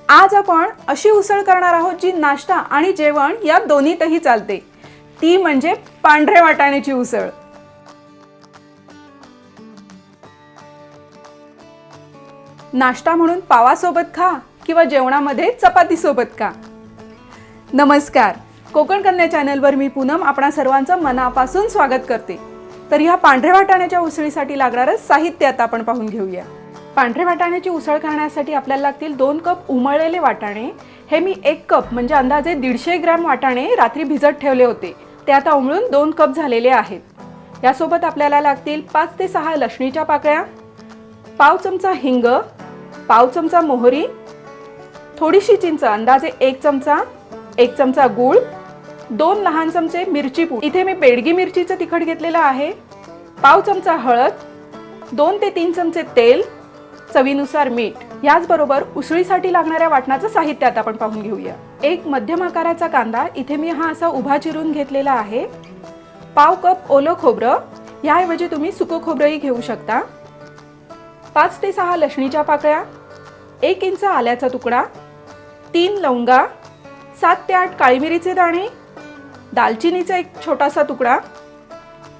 आज आपण अशी उसळ करणार आहोत जी नाश्ता आणि जेवण या दोन्हीतही चालते। ती म्हणजे पांढरे वाटाण्याची उसळ। नाश्ता म्हणून पावासोबत खा किंवा जेवणामध्ये चपाती सोबत खा। नमस्कार, कोकण कन्या चॅनलवर मी पूनम आपणा सर्वांचं मनापासून स्वागत करते। तर ह्या पांढऱ्या वाटाण्याच्या उसळीसाठी लागणारं साहित्य आता आपण पाहून घेऊया। पांढऱ्या वाटाण्याची उसळ करण्यासाठी आपल्याला लागतील 2 कप उमळलेले वाटाणे। हे मी 1 कप म्हणजे अंदाजे 150 ग्रॅम वाटाणे रात्री भिजत ठेवले होते, ते आता उमळून 2 कप झालेले आहेत। यासोबत आपल्याला लागतील 5 ते 6 लसणीच्या पाकळ्या, पाव चमचा हिंग, पाव चमचा मोहरी, थोडीशी चिंच अंदाजे 1 चमचा, 1 चमचा गूळ, 2 लहान चमचे मिरची पूड, इथे मी बेडगी मिरचीचं तिखट घेतलेलं आहे, पाव चमचा हळद, 2 ते 3 चमचे तेल, चवीनुसार मीठ। याचबरोबर उसळीसाठी लागणाऱ्या वाटणाचं साहित्य आता आपण पाहून घेऊया। एक मध्यम आकाराचा कांदा इथे मी हा असा उभा चिरून घेतलेला आहे, पाव कप ओलं खोबरं, याऐवजी तुम्ही सुकं खोबरंही घेऊ शकता, 5 ते 6 लसणीच्या पाकळ्या, 1 इंच आल्याचा तुकडा, 3 लवंगा, 7 ते 8 काळी मिरीचे दाणे, दालचिनीचा एक छोटासा तुकडा,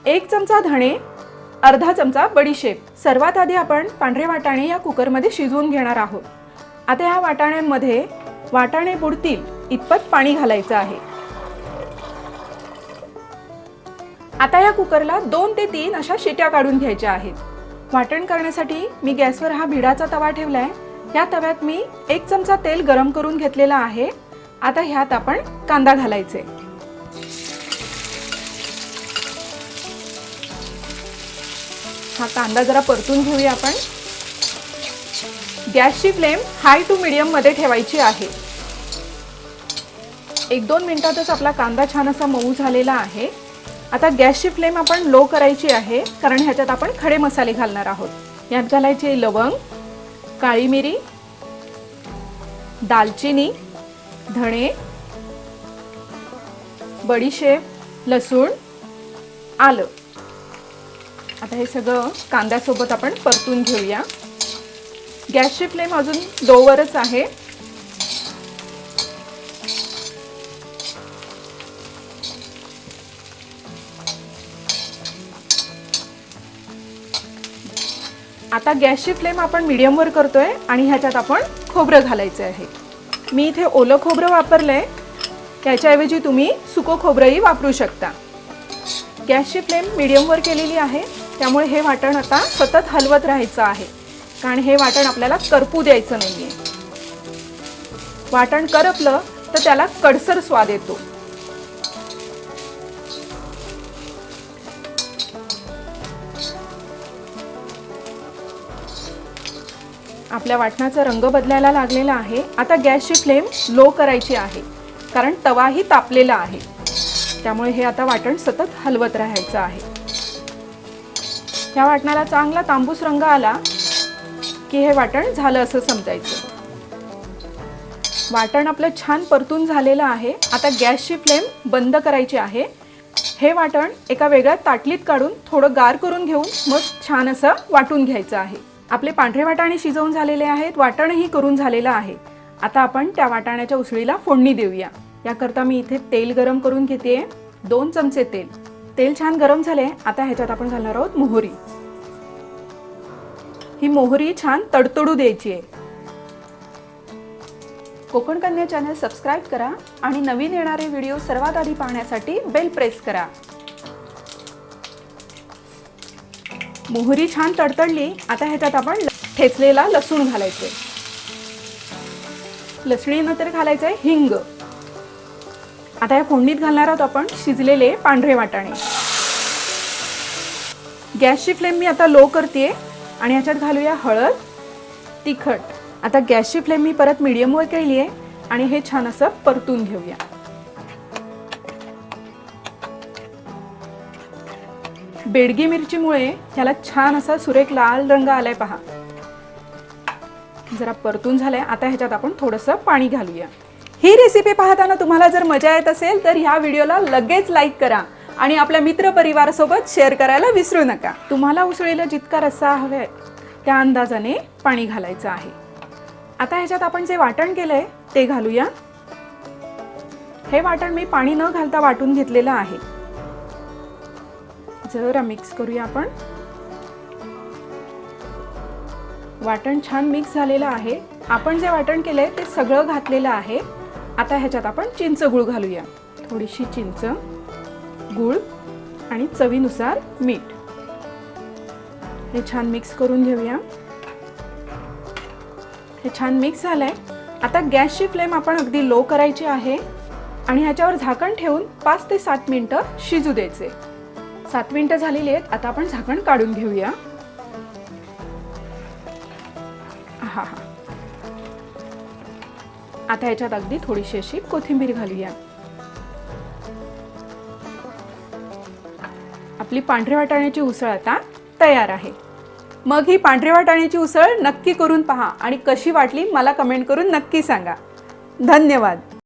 1 चमचा धणे, अर्धा चमचा बडीशेप। सर्वात आधी आपण पांढरे वाटाणे या कुकरमध्ये शिजवून घेणार आहोत। आता या वाटाण्यांमध्ये वाटाणे बुडतील इतपत पाणी घालायचं आहे। आता या कुकरला 2 ते 3 अशा शिट्या काढून घ्यायच्या आहेत। वाटण करण्यासाठी मी गॅसवर हा भिडाचा तवा ठेवलाय। या तव्यात मी 1 चमचा तेल गरम करून घेतलेला आहे। आता ह्यात आपण कांदा घालायचे। हा कांदा जरा परतून घेऊया आपण। गॅसची फ्लेम हाय टू मीडियम मध्ये ठेवायची आहे। 1-2 मिनिटातच आपला कांदा छान असा मऊ झालेला आहे। आता गॅसची फ्लेम आपण लो करायची आहे, कारण ह्याच्यात आपण खडे मसाले घालणार आहोत। यात घालायचे लवंग, काळी मिरी, दालचिनी, धणे, बडीशेप, लसूण, आलं। आता हे सगळं कांद्यासोबत आपण परतून घेऊया। गॅसची फ्लेम अजून लोवरच आहे। आता गॅसची फ्लेम आपण मीडियमवर करतोय आणि ह्याच्यात आपण खोबरं घालायचं आहे। मी इथे ओलं खोबरं वापरलंय, त्याच्याऐवजी तुम्ही सुकं खोबरंही वापरू शकता। गॅसची फ्लेम मीडियमवर केलेली आहे, त्यामुळे हे वाटण आता सतत हलवत राहायचं आहे, कारण हे वाटण आपल्याला करपू द्यायचं नाहीये। वाटण करपलं तर त्याला कडसर स्वाद येतो। आपल्या वाटणाचा रंग बदलायला लागलेला आहे। आता गॅसची फ्लेम लो करायची आहे, कारण तवाही तापलेला आहे, त्यामुळे हे आता वाटण सतत हलवत राहायचं आहे। या वाटणाला चांगला तांबूस रंग आला की हे वाटण झालं असं समजायचं। वाटण आपलं छान परतून झालेलं आहे। आता गॅसची फ्लेम बंद करायची आहे। हे वाटण एका वेगळ्या ताटलीत काढून थोडं गार करून घेऊन मग छान असं वाटून घ्यायचं आहे। आपले पांढरे वाटाणे शिजवून झालेले आहेत, वाटणही करून झालेलं आहे। आता आपण त्या वाटाण्याच्या उसळीला फोडणी देऊया। याकरता मी इथे तेल गरम करून घेते, 2 चमचे तेल। तेल छान गरम झाले। आता ह्याच्यात आपण घालणार आहोत मोहरी। ही मोहरी छान तडतडू द्यायची आहे। कोकण कन्या चॅनल सबस्क्राइब करा आणि नवीन येणारे व्हिडिओ सर्वात आधी पाहण्यासाठी बेल प्रेस करा। मोहरी छान तडतडली। आता ह्याच्यात आपण ठेचलेला लसूण घालायचे। लसणीनंतर घालायचंय हिंग। आता या फोडणीत घालणार आहोत आपण शिजलेले पांढरे वाटाणे। गॅसची फ्लेम मी आता लो करते आणि ह्याच्यात घालूया हळद, तिखट। आता गॅसची फ्लेम मी परत मीडियमवर केली आहे आणि हे छान असं परतून घेऊया। बेडगी मिरचीमुळे ह्याला छान असा सुरेख लाल रंग आलाय पहा। जरा परतून झालंय। आता ह्याच्यात आपण थोडंसं पाणी घालूया। ही रेसिपी पाहताना तुम्हाला जर मजा येत असेल तर ह्या व्हिडिओला लगेच लाईक करा आणि आपल्या मित्र परिवारासोबत शेअर करायला विसरू नका। तुम्हाला उसळीला जितका रस्सा हवा त्या अंदाजाने पाणी घालायचं आहे। आता ह्याच्यात आपण जे वाटण केलंय ते घालूया. हे वाटण मी पाणी न घालता वाटून घेतलेलं आहे. जरा मिक्स करूया आपण. वाटण छान मिक्स झालेलं आहे. आपण जे वाटण केलंय ते सगळं घातलेलं आहे. आता ह्याच्यात आपण चिंच गूळ घालूया. थोडीशी चिंच, गूळ आणि चवीनुसार मीठ. हे छान मिक्स करून घेऊया. हे छान मिक्स झालंय. आता गॅसची फ्लेम आपण अगदी लो करायची आहे आणि ह्याच्यावर झाकण ठेवून 5 ते 7 मिनिटं शिजू द्यायचे. 7 मिनिटं झालेली आहेत. आता आपण झाकण काढून घेऊया. हा. आता ह्याच्यात अगदी थोडीशी अशी कोथिंबीर घालूया. आपली पांढऱ्या वाटाण्याची उसळ आता तयार आहे. मग ही पांढऱ्या वाटाण्याची उसळ नक्की करून पहा आणि कशी वाटली मला कमेंट करून नक्की सांगा. धन्यवाद.